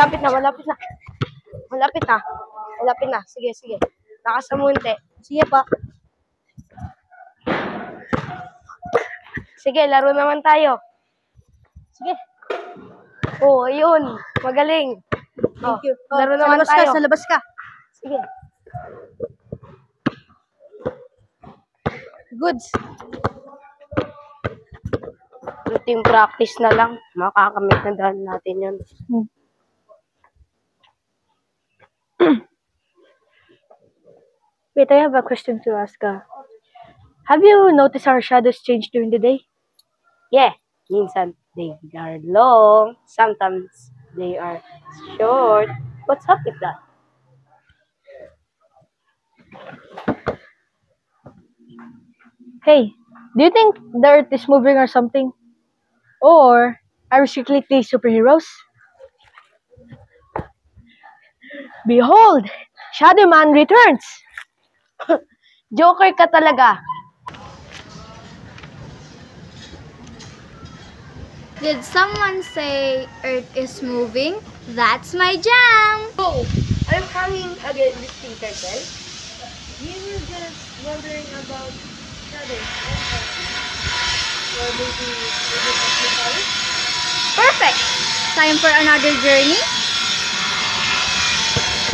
Malapit na. Malapit na. Sige. Lakas na munti. Sige pa. Sige, laro naman tayo. Sige. Oh, ayun. Magaling. Thank you. Laro naman tayo. Sa labas ka. Sige. Goods. Routine practice na lang. Makakamit na dahil natin yun. Wait, I have a question to ask. Have you noticed our shadows change during the day? Yeah. Minsan, they are long. Sometimes, they are short. What's up with that? Hey, do you think the Earth is moving or something? Or are we secretly superheroes? Behold, Shadow Man returns! Joker ka talaga. Did someone say Earth is moving? That's my jam! Oh, I'm hanging again with Tinkerbell. We were just wondering about shadows. Or maybe Perfect! Time for another journey?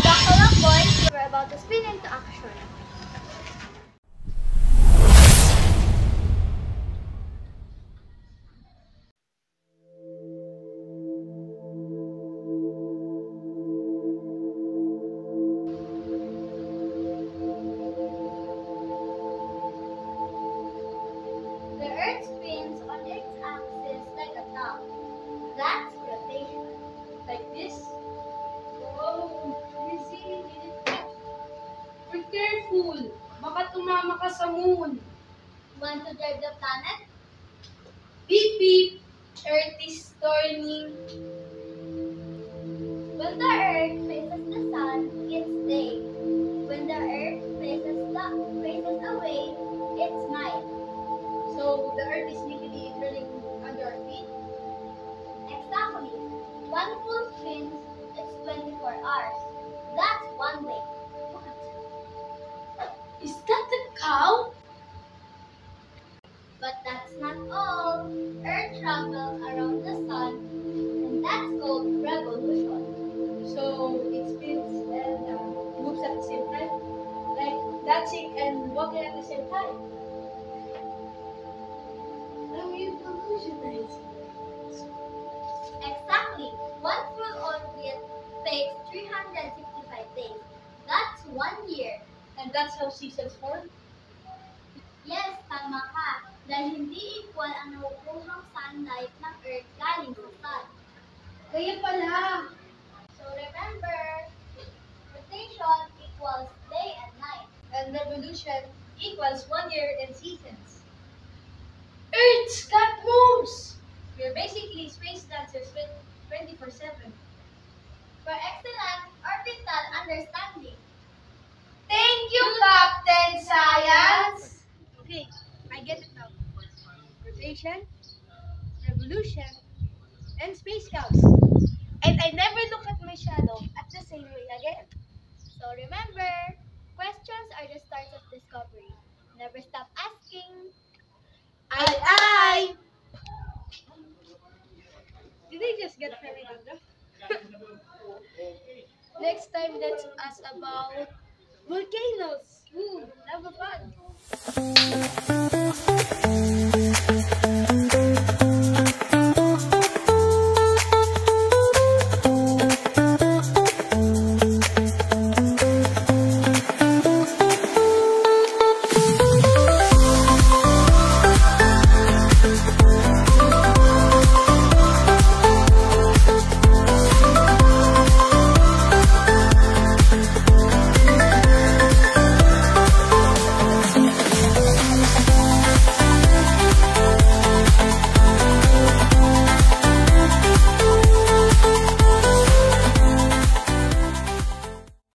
Buckle up, boys. We're about to spin into action. The Earth spins on its axis like a top. That's rotation. Like this. Whoa, easy. Be careful. Baka tumama ka sa moon. Want to drive the planet? Beep beep. Earth is turning. When the Earth faces the sun, it's day. When the Earth faces away, it's night. So the Earth is literally turning under our feet. Exactly. One full spin is 24 hours. That's one day. Is that the cow? But that's not all. Earth travels around the sun, and that's called revolution. So it spins and moves at the same time, like dancing and walking at the same time. Revolutionized. Exactly. One full orbit takes 365 days. That's 1 year. And that's how seasons form. Yes, tama ka. Dahil hindi equal ang nakukuhang sunlight ng Earth galing sa sun. Kaya pala. So remember, rotation equals day and night. And revolution equals 1 year and seasons. Earth's got moves! We're basically space dancers 24/7. For excellent orbital understanding. Thank you, Captain Science! Okay, I get it now. Rotation, revolution, and space cows. And I never look at my shadow at the same way again. So remember, questions are the start of discovery. Never stop asking. Aye! Did they just get married on that? Next time, let's ask about volcanoes. Have fun.